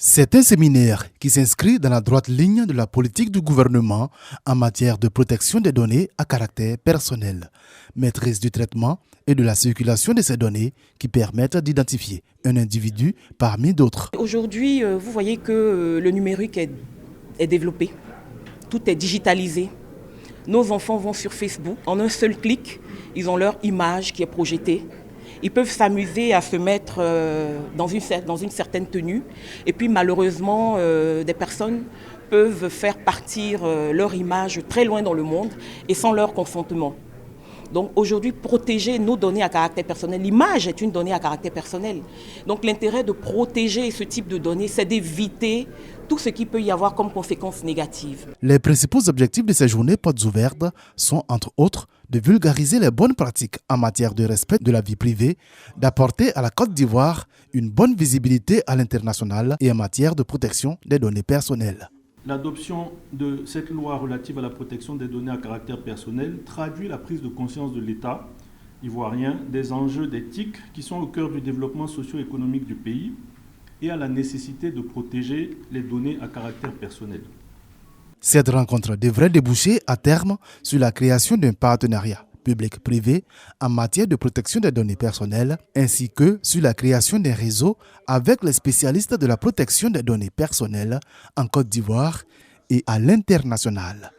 C'est un séminaire qui s'inscrit dans la droite ligne de la politique du gouvernement en matière de protection des données à caractère personnel, maîtrise du traitement et de la circulation de ces données qui permettent d'identifier un individu parmi d'autres. Aujourd'hui, vous voyez que le numérique est développé, tout est digitalisé. Nos enfants vont sur Facebook, en un seul clic, ils ont leur image qui est projetée. Ils peuvent s'amuser à se mettre dans une certaine tenue. Et puis malheureusement, des personnes peuvent faire partir leur image très loin dans le monde et sans leur consentement. Donc aujourd'hui, protéger nos données à caractère personnel, l'image est une donnée à caractère personnel. Donc l'intérêt de protéger ce type de données, c'est d'éviter tout ce qui peut y avoir comme conséquences négatives. Les principaux objectifs de ces journées portes ouvertes sont, entre autres, de vulgariser les bonnes pratiques en matière de respect de la vie privée, d'apporter à la Côte d'Ivoire une bonne visibilité à l'international et en matière de protection des données personnelles. L'adoption de cette loi relative à la protection des données à caractère personnel traduit la prise de conscience de l'État ivoirien des enjeux d'éthique qui sont au cœur du développement socio-économique du pays et à la nécessité de protéger les données à caractère personnel. Cette rencontre devrait déboucher à terme sur la création d'un partenariat public-privé en matière de protection des données personnelles ainsi que sur la création d'un réseau avec les spécialistes de la protection des données personnelles en Côte d'Ivoire et à l'international.